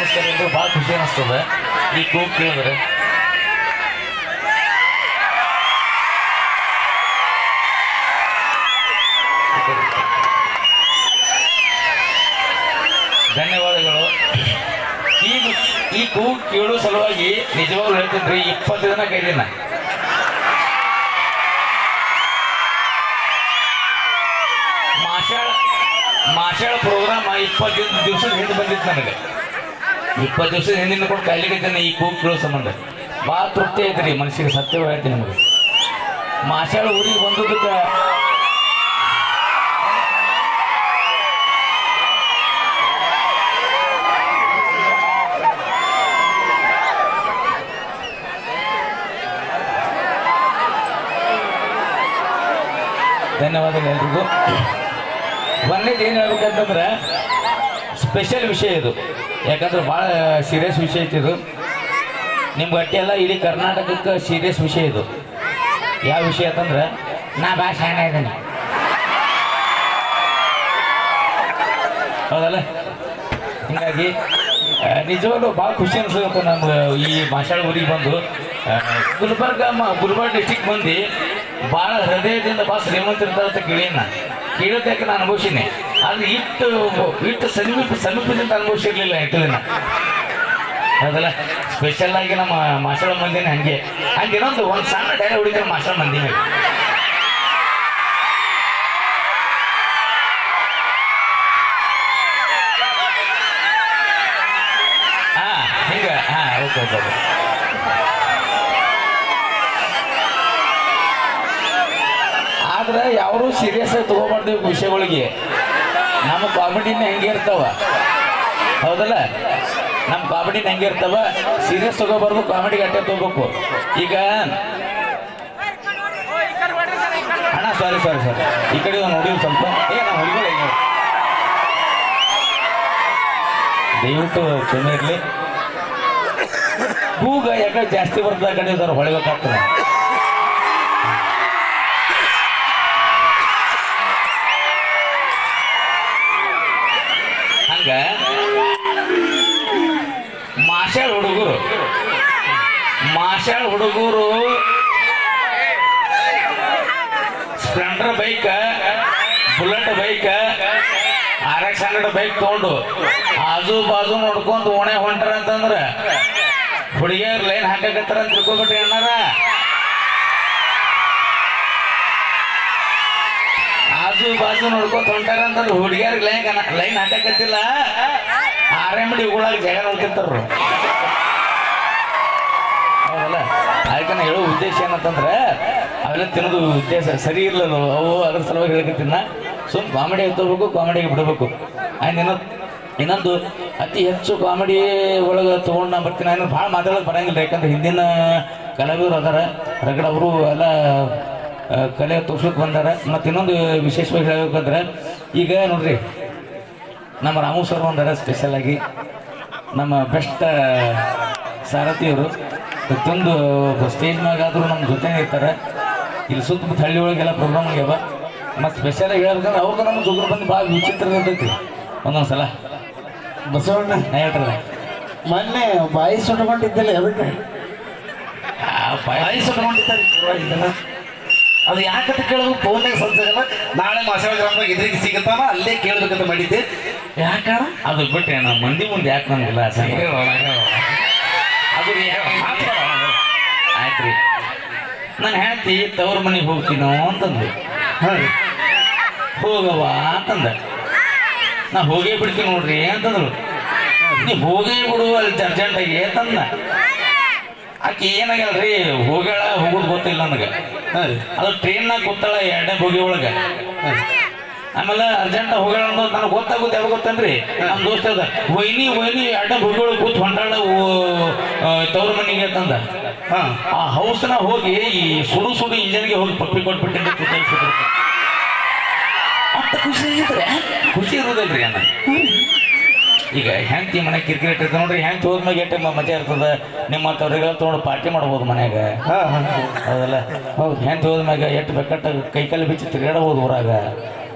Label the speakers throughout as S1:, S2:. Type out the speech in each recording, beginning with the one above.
S1: ನಮಸ್ಕಾರ ಎಂದು ಭಾಳ ಖುಷಿ ಅನಿಸ್ತದೆ ಈ ಕೂಗು ಕೇಳಿದ್ರೆ. ಧನ್ಯವಾದಗಳು. ಈ ಕೂಗು ಕೇಳೋ ಸಲುವಾಗಿ ನಿಜವಾಗ್ಲೂ ಹೇಳ್ತೀನಿ ರೀ, 20 ದಿನ ಕೈದಿನ ಮಾಷಾಳ ಪ್ರೋಗ್ರಾಮ್ 20 ದಿವಸದ ಹಿಂದೆ ಬಂದಿತ್ತು ನನಗೆ. 20 ದಿವಸದ ಹಿಂದಿನ ಕೂಡ ಕಾಯ್ಲಿಕ್ಕೆ ಈ ಕೂಗು ಕೇಳೋ ಸಂಬಂಧ ಭಾಳ ತೃಪ್ತಿ ಐತ್ರಿ ಮನುಷ್ಯಗೆ. ಸತ್ಯವ ಹೇಳ್ತೀನಿ ನಿಮಗೆ. ಮಾಷಾಳ ಊರಿಗೆ ಬಂದದಕ್ಕೆ ಧನ್ಯವಾದಗಳು ಎಲ್ರಿಗೂ. ಒಂದೇದು ಏನು ಹೇಳ್ಬೇಕಂತಂದ್ರೆ ಸ್ಪೆಷಲ್ ವಿಷಯ ಇದು, ಯಾಕಂದ್ರೆ ಭಾಳ ಸೀರಿಯಸ್ ವಿಷಯ ಐತಿ ಇದು. ನಿಮ್ಗೆ ಅಟ್ಟಿ ಎಲ್ಲ ಇಡೀ ಕರ್ನಾಟಕಕ್ಕೆ ಸೀರಿಯಸ್ ವಿಷಯ ಇದು. ಯಾವ ವಿಷಯ ಅಂತಂದ್ರೆ ನಾ ಭಾಳ ಶಾಣೆ ಇದ್ದೀನಿ, ಹೌದಲ್ಲ? ಹೀಗಾಗಿ ನಿಜವಾಗ್ಲೂ ಭಾಳ ಖುಷಿ ಅನಿಸುತ್ತೆ ನಮ್ಗೆ ಈ ಮಾಷಾಳ ಊರಿಗೆ ಬಂದು. ಗುಲ್ಬರ್ಗ ಡಿಸ್ಟಿಕ್ ಬಂದು ಭಾಳ ಹೃದಯದಿಂದ ಭಾಳ ಶ್ರೀಮಂತ ಇರ್ತಾರಂತ ಕೇಳಿನ ಕೇಳೋದಕ್ಕೆ ನಾನು ಅನುಭವಿಸಿನಿ. ಆದರೆ ಇಟ್ಟು ಸಮೀಪದಿಂದ ಅನುಭವಿಸಿರ್ಲಿಲ್ಲ ಎಷ್ಟು ದಿನ, ಹೌದಲ್ಲ? ಸ್ಪೆಷಲ್ ಆಗಿ ನಮ್ಮ ಮಾಷಾಳ ಮಂದಿನ ಹಂಗೆ ಇನ್ನೊಂದು ಸಣ್ಣ ಡೈಲಾಗ್ ಹೊಡಿತಾರೆ ಮಾಷಾಳ ಮಂದಿ ಮೇಲೆ. ಹಿಂಗೆ ಓಕೆ. ಆದ್ರೆ ಯಾರು ಸೀರಿಯಸ್ ಆಗಿ ತಗೋಬಾರ್ದು ವಿಷಯಗಳಿಗೆ. ನಮ್ಮ ಕಾಮಿಡಿನ ಹೆಂಗೆ ಇರ್ತಾವ, ಹೌದಲ್ಲ? ನಮ್ಮ ಕಾಮಿಡಿನ ಹೆಂಗೆ ಇರ್ತಾವ, ಸೀರಿಯಸ್ ತಗೋಬಾರ್ದು, ಕಾಮಿಡಿಗೆ ಅಟ್ಟೆ ತಗೋಬೇಕು. ಈಗ ಅಣ್ಣ ಸಾರಿ ಈ ಕಡೆ ನೋಡಿ ಸ್ವಲ್ಪ ನಾವು ಹೊಲಿಗಳು ದಯವಿಟ್ಟು ಕ್ಷಮೆ ಇರಲಿ. ಹೂಗ ಯಾಕೆ ಜಾಸ್ತಿ ಬರ್ತದೆ ಕಡೆ ಸರ್ ಹೊಳಿಬೇಕಾಗ್ತದೆ. ಹಂಗ ಮಾಷಾಳ ಹುಡುಗರು Splendor bike, bullet bike, RX 100 bike ತಗೊಂಡು ಆಜು ಬಾಜು ನೋಡ್ಕೊಂಡು ಓಣೆ ಹೊಂಟಾರ ಅಂತಂದ್ರೆ ಹುಡುಗಿಯರ್ ಲೈನ್ ಹಾಕಕತ್ತಾರ ಅಂತ ತಿಳ್ಕೊಬಿಟ್ರಿ ಅಣ್ಣಾರ. ಆಜು ಬಾಜು ನೋಡ್ಕೊಂತ ಹೊಂಟಾರ ಅಂತಂದ್ರೆ ಹುಡುಗಿಯರ್ ಲೈನ್ ಹಾಕಕತ್ತಿಲ್ಲ, RMD ಗಳಾಗ ಜಾಗ ನೋಡ್ತಿರ್ತಾರ, ಹೌದಲ್ಲ? ಅದಕ್ಕೆ ನಾನು ಹೇಳೋ ಉದ್ದೇಶ ಏನಂತಂದ್ರೆ ಅವೆಲ್ಲ ತಿನ್ನೋದು ಉದ್ದೇಶ ಸರಿ ಇರಲಿಲ್ಲ ಅವು, ಅದ್ರ ಸಲುವಾಗಿ ಹೇಳ್ಕತ್ತೀನ. ಸುಮ್ ಕಾಮಿಡಿಯಾಗಿ ತಗೋಬೇಕು, ಕಾಮಿಡಿಯಾಗಿ ಬಿಡಬೇಕು. ಆಯ್ತು ಇನ್ನೊಂದು ಅತಿ ಹೆಚ್ಚು ಕಾಮಿಡಿ ಒಳಗೆ ತೊಗೊಂಡು ನಾ ಬರ್ತೀನಿ. ನಾನು ಭಾಳ ಮಾತಾಡೋದು ಬರೋಂಗಿಲ್ಲ, ಯಾಕಂದ್ರೆ ಹಿಂದಿನ ಕಲಾವಿದರು ಅದಾರ, ರಗಡ ಅವರು ಎಲ್ಲ ಕಲೆ ತೋರ್ಸೋಕೆ ಬಂದಾರ. ಮತ್ತು ಇನ್ನೊಂದು ವಿಶೇಷವಾಗಿ ಹೇಳ್ಬೇಕಂದ್ರೆ ಈಗ ನೋಡ್ರಿ, ನಮ್ಮ ರಾಮು ಸರ್ ಬಂದಾರ ಸ್ಪೆಷಲಾಗಿ, ನಮ್ಮ ಬೆಸ್ಟ್ ಸಾರಥಿಯವರು. ಪ್ರತಿಯೊಂದು ಸ್ಟೇಜ್ ಮ್ಯಾಗಾದರೂ ನಮ್ಮ ಜೊತೆ ಇರ್ತಾರೆ. ಇಲ್ಲಿ ಸುತ್ತಮುತ್ತ ಹಳ್ಳಿ ಒಳಗೆಲ್ಲ ಪ್ರೋಗ್ರಾಮ್ ಆಗ್ಯಾವ. ಮತ್ತು ಸ್ಪೆಷಲಾಗಿ ಹೇಳ್ಬೇಕಂದ್ರೆ ಅವ್ರದ್ದು ನಮ್ಮ ಜೊತೆ ಬಂದು ಭಾಳ ವಿಚಿತ್ರ ಇರ್ತೈತಿ ಒಂದೊಂದು ಸಲ. ಬಸವಣ್ಣ ಹೇಳ್ತಾರಲ್ಲ, ಮೊನ್ನೆ ಬಾಯಿ ಸುಟ್ಕೊಂಡಿದ್ದಲ್ಲ, ಅದಕ್ಕೆ ಬಾಯಿ ಸುಟ್ಕೊಂಡಿದ್ದಾರೆ. ಅದು ಯಾಕಂತ ಕೇಳೋದು ಫೋನ್ನಾಗ ಸಂಸಲ್ಲ. ನಾಳೆ ಮಾಷಾಳ ಗ್ರಾಮದಾಗ ಎದುರಿಗೆ ಸಿಗುತ್ತಾನ, ಅಲ್ಲೇ ಕೇಳಬೇಕಂತ ಮಾಡಿದ್ದೆ. ಯಾಕಣ ಅದು ಬಿಟ್ಟೆ ನಮ್ಮ ಮಂದಿ ಮುಂದೆ ಯಾಕೆ ನಮಗಿಲ್ಲ ಅದು ಆಯ್ತು ರೀ. ನಾನು ಹೇಳ್ತಿ ತವ್ರ ಮನೆಗೆ ಹೋಗ್ತೀನೋ ಅಂತಂದ್ವಿ. ಹೋಗವ ಅಂತಂದ. ನಾ ಹೋಗೇ ಬಿಡ್ತೀನಿ ನೋಡ್ರಿ ಅಂತಂದ್ರು. ನೀ ಹೋಗೇ ಬಿಡು ಅಲ್ಲಿ ಅರ್ಜೆಂಟಾಗಿ ಅಂತಂದ. ಆಕೆ ಏನಾಗಲ್ರಿ, ಹೋಗ್ಯಾಳ ಹೋಗೋದು ಗೊತ್ತಿಲ್ಲ ನನಗೆ. ಅದು ಟ್ರೈನ್ನಾಗ ಗೊತ್ತಾಳ 2ನೇ ಬೋಗಿ ಒಳಗೆ. ಆಮೇಲೆ ಅರ್ಜೆಂಟ್ ಹೋಗ್ಯಾಳ ಅನ್ನೋದು ನನಗೆ ಗೊತ್ತಾಗುತ್ತೆ. ಯಾವಾಗ ಗೊತ್ತಂದ್ರಿ, ನಮ್ಮ ದೋಸ್ತ ಅದ ವೈನಿ 2ನೇ ಬೋಗಿ ಒಳಗೆ ಕೂತ್ ಹೊಂಟಾಳ ತವ್ರ ಮನೆಗೆ ಅಂತಂದ. ಆ ಹೌಸ್ನ ಹೋಗಿ ಈ ಸುಡು ಇಂಜನ್ಗೆ ಹೋಗಿ ಪಪ್ಪಿ ಕೊಟ್ಬಿಟ್ಟಿದ್ದೆ. ಅಂತ ಖುಷಿ ಆಗಿದ್ರೆ ಖುಷಿ ಇರೋದಲ್ರಿ ಅಣ್ಣ. ಈಗ ಹೆಂಡ್ತಿ ಮನೆ ಕ್ರಿಕೆಟ್ ಇರ್ತದೆ ನೋಡ್ರಿ, ಹೆಂಡ್ತಿ ಹೋದ್ಮ್ಯಾಗ ಎಷ್ಟು ಮಜಾ ಇರ್ತದೆ. ನಿಮ್ಮಂಥವ್ರಿಗೆಲ್ಲ ತೊಗೊಂಡು ಪಾರ್ಟಿ ಮಾಡ್ಬೋದು ಮನ್ಯಾಗ, ಹೌದಲ್ಲ? ಹೌದು. ಹೆಂಡ್ತಿ ಹೋದ್ಮ್ಯಾಗ ಎಷ್ಟು ಬೆಕ್ಕಟ್ಟ ಕೈಕಾಲು ಬಿಚ್ಚಿ ತಿರುಗಾಡಬಹುದು ಊರಾಗ.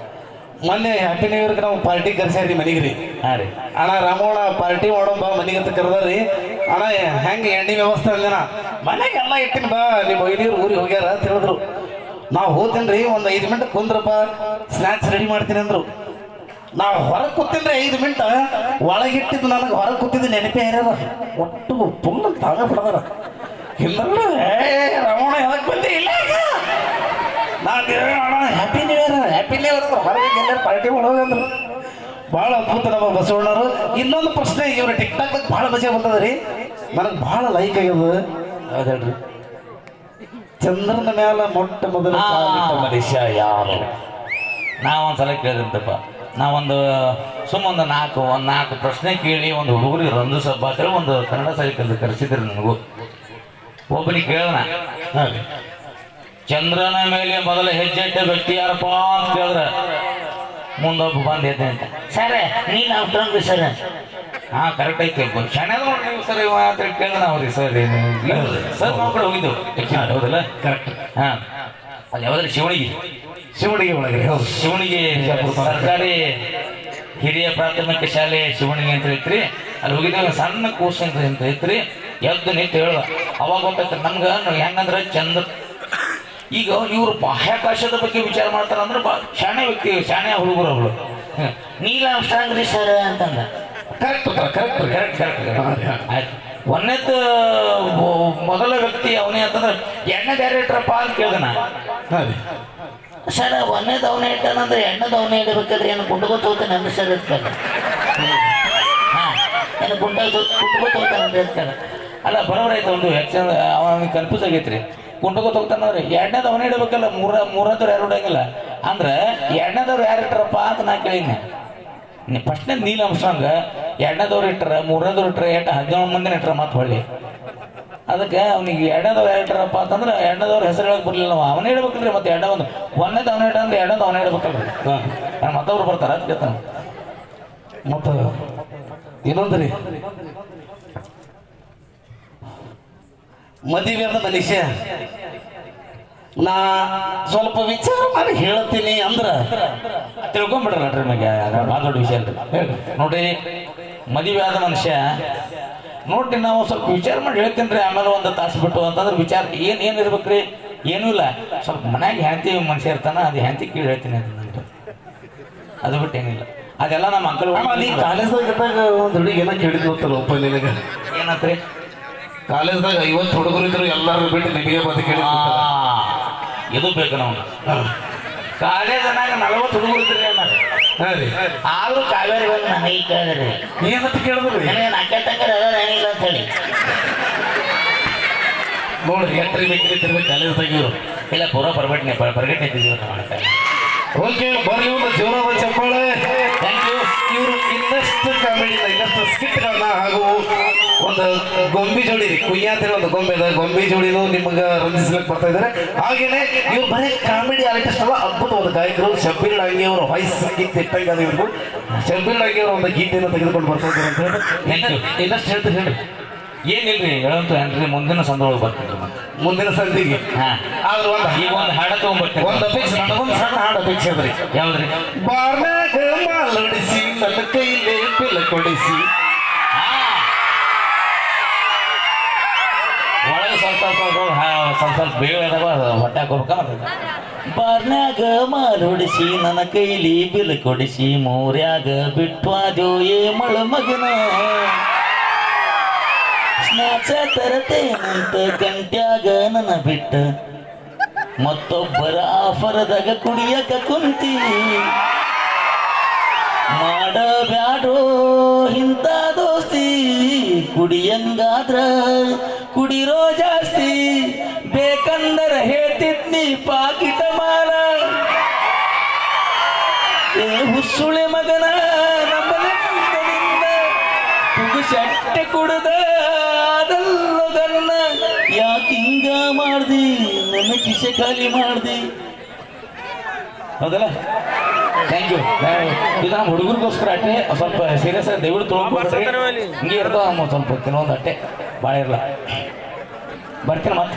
S2: ಮೊನ್ನೆ ಹ್ಯಾಪಿ ನ್ಯೂ ಇಯರ್ಗೆ ನಾವು ಪಾರ್ಟಿ ಕರ್ಸ್ಯಾರಿ ಮನೆಗೆ ರೀ.
S1: ಹಾಂ ರೀ.
S2: ಅಣ್ಣ ರಾಮೋಣ ಪಾರ್ಟಿ ಮಾಡೋಣ ಮನೆಗೆ ಅಂತ ಕರೆದ್ರಿ. ಅಣ್ಣ ಹೆಂಗೆ ಎಣ್ಣೆ ವ್ಯವಸ್ಥೆ ಅಂದನ ಮನೆಗೆ ಎಲ್ಲ ಇಟ್ಟಿನ ಬಾ ನಿಮ್ಮ ವೈದ್ಯರು ಊರಿಗೆ ಹೋಗ್ಯಾರ ಅಂತ ಹೇಳಿದ್ರು. ನಾವು ಹೋಗ್ತೇನ್ರಿ ಒಂದು 5 ಮಿನಿಟ್ ಕುಂದ್ರಪ್ಪ ಸ್ನ್ಯಾಕ್ಸ್ ರೆಡಿ ಮಾಡ್ತೀನಿ ಅಂದ್ರು. ನಾವು ಹೊರಗೆ ಕೂತಿದ್ರೆ 5 ಮಿನಿಟ್ ಒಳಗಿಟ್ಟಿದ್ದು ನನಗೆ ಹೊರಗೆ ಕೂತಿದ್ದು ನೆನಪೇ ಇರೋದ ಒಟ್ಟು ಫುಲ್ ತಾಗ ಬಿಡದಾರ. ಇಲ್ಲ ರಾಮೋಣ ಯಾವಾಗ ಬಂದೆ ಇಲ್ಲ ನಾನು ಹ್ಯಾಪಿ ನ್ಯೂ ಇಯರ್ ಹೊರಗೆ ಪಾರ್ಟಿ ಮಾಡೋದಂದ್ರು. ಭಾಳ ಅದ್ಭುತ ನಮ್ಮ ಬಸವಣ್ಣರು. ಇನ್ನೊಂದು ಪ್ರಶ್ನೆ, ಇವ್ರ ಟಿಕ್ಟಾಕ್ದಾಗ ಭಾಳ ಮಜಾ ಬಂದದ ರೀ, ನನಗೆ ಭಾಳ ಲೈಕ್ ಆಗ್ಯದ. ಯಾವ್ದು ಹೇಳ್ರಿ? ಚಂದ್ರನ ಮ್ಯಾಲ ಮೊಟ್ಟ ಮೊದಲ
S1: ಮನುಷ್ಯ ಯಾರು? ನಾವೊಂದ್ಸಲ ಕೇಳಿದಂತಪ್ಪ, ನಾವೊಂದು ಒಂದು ನಾಲ್ಕು ಪ್ರಶ್ನೆ ಕೇಳಿ ಒಂದು ಹುಡುಗರಿಗೆ ರಂದು ಸಭಾ ಅಂತೇಳಿ ಒಂದು ಕನ್ನಡ ಸಾಹಿತ್ಯ ಕರೆಸಿದ್ರು ನನಗೂ. ಒಬ್ಬನಿಗೆ ಕೇಳೋಣ, ಚಂದ್ರನ ಮೇಲೆ ಮೊದಲ ಹೆಜ್ಜೆ ಇಟ್ಟ ವ್ಯಕ್ತಿ ಯಾರಪ್ಪ ಅಂತ ಕೇಳಿದ್ರೆ ಮುಂದೊಬ್ಬ ಬಂದ್ ಎದ್ದೆ ಅಂತ, ಸರ್ ನೀನು ಅವ್ರಂದ್ರಿ ಸರ್. ಹಾಂ ಕರೆಕ್ಟ್ ಐತೆ, ಶಾಣೆದ ನೋಡಿ ನೀವು ಸರ್ ಇವ ಅಂತ ಕೇಳಿದ್ರೆ ಅವ್ರಿ ಸರ್ ಏನು ಸರ್ ನಾವು ಕಡೆ ಹೋಗಿದ್ದು ಹೌದಲ್ಲ? ಕರೆಕ್ಟ್. ಹಾಂ ಅದು ಯಾವ್ದಾದ್ರು ಶಿವಣಿಗೆ ಒಳಗೆ ಹೌದು, ಶಿವಣಿಗೆ ಸರ್ಕಾರಿ ಹಿರಿಯ ಪ್ರಾಥಮಿಕ ಶಾಲೆ ಶಿವಣಿಗೆ ಅಂತ ಐತ್ರಿ. ಅಲ್ಲಿ ಹೋಗಿದ್ದಾಗ ಸಣ್ಣ ಕೂಸು ಅಂತ ಐತ್ರಿ. ಎದ್ದು ನಿಂತು ಹೇಳುವ ಅವಾಗ ಗೊತ್ತೈತೆ ನಮ್ಗೆ ಹೆಂಗಂದ್ರೆ ಈಗ ಇವರು ಬಾಹ್ಯಾಕಾಶದ ಬಗ್ಗೆ ವಿಚಾರ ಮಾಡ್ತಾರ ಅಂದ್ರೆ ಶಾಣೆ ವ್ಯಕ್ತಿ, ಶಾಣೆ ಹುಡುಗರು ಅವಳು. ನೀಲ ಆಮ್ಸ್ಟ್ರಾಂಗ್ ರೀ ಸರ್ ಅಂತಂದ. ಕರೆಕ್ಟ್ ಆಯ್ತು. ಒಂದೇದ್ದು ಮೊದಲ ವ್ಯಕ್ತಿ ಅವನೇ ಅಂತಂದ್ರೆ ಎಣ್ಣೆ ಡೈರೆಕ್ಟ್ರಪ್ಪ ಅಂತ ಕೇಳ್ದನ. ಸರ್ ಒಂದೇದು ಅವನೇ ಇಟ್ಟಾನಂದ್ರೆ ಎಣ್ಣೆದು ಅವನೇ ಇಡಬೇಕಾದ್ರೆ ಏನು ಗುಂಡ್ಕೋತ ಹೋಗ್ತಾನೆ ಅಂದ್ರೆ ಸರ್ ಇರ್ತಾರೆ. ಹಾಂ ಏನು ಗುಂಡ್ಕೋತ ಹೋಗ್ತಾನೆ ಇರ್ತಾರೆ. ಅಲ್ಲ ಬರೋಬ್ರ ಆಯ್ತು. ಒಂದು ಯಾಕಂದ್ರೆ ಅವನಿಗೆ ಕನ್ಫ್ಯೂಸ್ ಆಗೈತ್ರಿ. ಗುಂಡ್ಕೋತ ಹೋಗ್ತಾನಂದ್ರೆ ಎಣ್ಣೆದು ಅವನೇ ಇಡಬೇಕಲ್ಲ, ಮೂರನೇದವ್ರು ಯಾರು ಇಡಂಗಿಲ್ಲ ಅಂದ್ರೆ ಎಣ್ಣೆದವ್ರು ಯಾರು ಇಟ್ರಪ್ಪ ಅಂತ ನಾ ಕೇಳಿನಿ. ಫಸ್ಟ್ನೇ ನೀಲ ಆಮ್ಸ್ಟ್ರಾಂಗ್, ಎರಡನೇದವ್ರು ಇಟ್ಟರೆ, ಮೂರನೇದವ್ರು ಇಟ್ಟರೆ, 17 ಮಂದಿನ ಇಟ್ಟರೆ ಮಾತು ಹೊಳ್ಳಿ. ಅದಕ್ಕೆ ಅವನಿಗೆ ಎರಡನೇದವ್ರು ಯಾರು ಇಟ್ಟಾರಪ್ಪ ಅಂತಂದ್ರೆ ಎರಡನೇದವ್ರ ಹೆಸರು ಹೇಳಕ್ ಬರಲಿಲ್ಲ. ಅವನೇ ಇಡ್ಬೇಕಲ್ರಿ. ಮತ್ತೆ ಒಂದೇದು ಅವನೇ ಇಟ್ಟ ಅಂದ್ರೆ ಎರಡನೇದು ಅವನೇ ಇಡ್ಬೇಕಲ್ರಿ. ಮತ್ತವ್ರು ಬರ್ತಾರ ಅಂತ ಕೇಳ್ತಾನೆ. ಮತ್ತು ಇನ್ನೊಂದು ರೀ, ಮದುವೆ ಅಂದ ಮನುಷ್ಯ ನಾ ಸ್ವಲ್ಪ ವಿಚಾರ ಮಾಡಿ ಹೇಳ್ತೀನಿ ಅಂದ್ರೆ ತಿಳ್ಕೊಂಬಿಡ್ರಲ್ಲ ಅದ್ರ ಮ್ಯಾಗೆ ಮಾತಾಡೋ ವಿಷಯ ಅಲ್ರಿ. ನೋಡ್ರಿ, ಮದುವೆ ಆದ ಮನುಷ್ಯ ನೋಡ್ರಿ ನಾವು ಸ್ವಲ್ಪ ವಿಚಾರ ಮಾಡಿ ಹೇಳ್ತೀನಿ ರೀ, ಆಮೇಲೆ ಒಂದು ತಾಸು ಬಿಟ್ಟು ಅಂತಂದ್ರೆ ವಿಚಾರ ಏನು ಇರ್ಬೇಕ್ರಿ? ಏನೂ ಇಲ್ಲ. ಸ್ವಲ್ಪ ಮನ್ಯಾಗ ಹೆಂಡತಿ ಮನುಷ್ಯ ಇರ್ತಾನ, ಅದು ಹೆಂಡತಿ ಕೇಳಿ ಹೇಳ್ತೀನಿ ಅಂತ, ಅದು ಬಿಟ್ಟು ಏನಿಲ್ಲ. ಅದೆಲ್ಲ ನಮ್ಮ ಅಂಕಲ್
S2: ಕಾಲೇಜ್ದಾಗ ಇದ್ದಾಗ ಒಂದು ಹುಡುಗಿ ಏನೋ ಕೇಳಿದ್ ಗೊತ್ತಲ್ಲ ಒಪ್ಪ ನಿನಗೆ
S1: ಏನಂತ್ರಿ?
S2: ಕಾಲೇಜ್ದಾಗ 50 ಹುಡುಗರು ಇದ್ರು ಎಲ್ಲರೂ ಬಿಟ್ಟು ನಿಮಗೆ ಬಂದು ಕೇಳಿ
S1: ಇದು ಬೇಕು ನಾವು. ಕಾಲೇಜನಾಗ 40 ಹುಡುಗರು ಇದ್ರಿ ಅನ್ನೋದು. ಆದ್ರೂ ಕಾವೇರಿ ಬಂದು ನನಗೆ ಕೇಳಿದ್ರಿ
S2: ಏನಂತ ಕೇಳಿದ್ರಿ?
S1: ಅಕ್ಕ ತಂಗರ ಅದ ಏನಿಲ್ಲ ಅಂತ ಹೇಳಿ
S2: ನೋಡಿ ಎಂಟ್ರಿ ಬೇಕಿರ್ಬೇಕು ಕಾಲೇಜ್ದಾಗ.
S1: ಇಲ್ಲ ಪೂರ ಬರ್ಗಟ್ಟೆ ಇದ್ದಿದ್ದೀವಿ ಮಾಡ್ತಾರೆ.
S2: ಓಕೆ, ಬರ್ಲಿ ಒಂದು ಜೋರಾದ ಚಪ್ಪಾಳೆ.
S1: Thank you.
S2: ಇವರು ಇನ್ನಷ್ಟು ಕಾಮಿಡಿ, ಇನ್ನಷ್ಟು ಸ್ಕಿಟ್ಗಳನ್ನ ಹಾಗೂ ಒಂದು ಗೊಂಬಿ ಜೋಡಿ ಕುಯ್ಯ ಅಂತೇಳಿ ಒಂದು ಗೊಂಬೆ ಇದೆ, ಗೊಂಬಿ ಜೋಡಿನೂ ನಿಮಗೆ ರಂಜಿಸ್ಲಿಕ್ಕೆ ಬರ್ತಾ ಇದ್ದಾರೆ. ಹಾಗೇನೆ ಇವ್ರು ಬರೀ ಕಾಮಿಡಿ ಆರ್ಟಿಸ್ಟ್ ಅಲ್ಲ, ಅದ್ಭುತವಾದ ಗಾಯಕರು. ಶಬ್ಬೀರ್ ಡಾಂಗಿ ಅವರ ವಾಯ್ಸ್ ಗೀತೆ ಇಟ್ಟಂಗೆ ಅದು ಇವ್ರಿಗೂ. ಶಬ್ಬೀರ್ ಡಾಂಗಿ ಅವರ ಒಂದು ಗೀತೆಯನ್ನು ತೆಗೆದುಕೊಂಡು ಬರ್ತಾ ಇದ್ದಾರೆ ಅಂತ ಹೇಳಿ
S1: ಥ್ಯಾಂಕ್ ಯು. ಇನ್ನಷ್ಟು ಹೇಳ್ತೀರಿ ಹೇಳಿ. ಏನಿಲ್ರಿ ಹೇಳಂತೂ ಏನ್ರಿ, ಮುಂದಿನ ಸಂದೊಳಗೆ ಬರ್ತಿದ್ರು ಮತ್ತೆ
S2: ಮುಂದಿನ ಸಂಧಿಗೆ.
S1: ಆದ್ರೆ ಈಗ ಒಂದು ಹಾಡ ತಗೊಂಡ್ಬರ್ತೀನಿ.
S2: ಒಂದು ಅಪೇಕ್ಷೆ, ನನಗೊಂದು ಸಣ್ಣ ಹಾಡು ಅಪೇಕ್ಷೆ ಅದ್ರಿ.
S1: ಯಾವ್ದ್ರಿ?
S2: ಬಾರ್ನಾಗ ಮಾಲೋಡಿಸಿ ನನ್ನ ಕೈಲೇ ಪಿಲ್ಲ ಕೊಡಿಸಿ.
S1: ಒಳಗೆ ಸ್ವಲ್ಪ ಬೇಗ ಹೊಟ್ಟೆ ಹಾಕೋಬೇಕ. ಬಾರ್ನ್ಯಾಗ ಮಾಲೋಡಿಸಿ ನನ್ನ ಕೈಲಿ ಬಿಲ್ ಕೊಡಿಸಿ, ಮೋರ್ಯಾಗ ಬಿಟ್ವಾದೋ ಏ ಮಳ ಮಗನ, ಸ್ನಾಚ ತರತೇನಂತ ಗಂಟ್ಯಾಗ ನನ್ನ ಬಿಟ್ಟ, ಮತ್ತೊಬ್ಬರ ಆಫರದಾಗ ಕುಡಿಯಕ ಕುಂತಿ, ಮಾಡಬ್ಯಾಡೋ ಇಂಥ ದೋಸ್ತಿ, ಕುಡಿಯಂಗಾದ್ರ ಕುಡಿರೋ ಜಾಸ್ತಿ, ಬೇಕಂದರ ಹೇಳ್ತಿದ್ನಿ ಪಾಕಿಟ ಮಾಲ, ಏ ಹುಸುಳೆ ಮಗನ ನಮ್ಮಲಿಂದ ಶಟ್ಟೆ ಕುಡ್ದ ಅದಲ್ಲದನ್ನ, ಯಾಕಿಂಗ ಮಾಡ್ದಿ ನನ್ನ ಕಿಸೆ ಖಾಲಿ ಮಾಡ್ದಿ. ಹೌದಲ್ಲ? Thank you. ಇದು ನಮ್ಮ ಹುಡುಗರಿಗೋಸ್ಕರ ಅಟ್ಟೆ ಸ್ವಲ್ಪ ಸೀರಿಯಸ್ ಆಗಿ ದಯವಿಟ್ಟು ತೊಳ್ಕೊಂಡ್ರಿ. ಹಿಂಗೆ ಇರ್ತಾವ ಸ್ವಲ್ಪ ಕೆಲವೊಂದು ಅಟ್ಟೆ ಭಾಳ ಇರಲ್ಲ. ಬರ್ತೀನಿ ಮತ್ತೆ.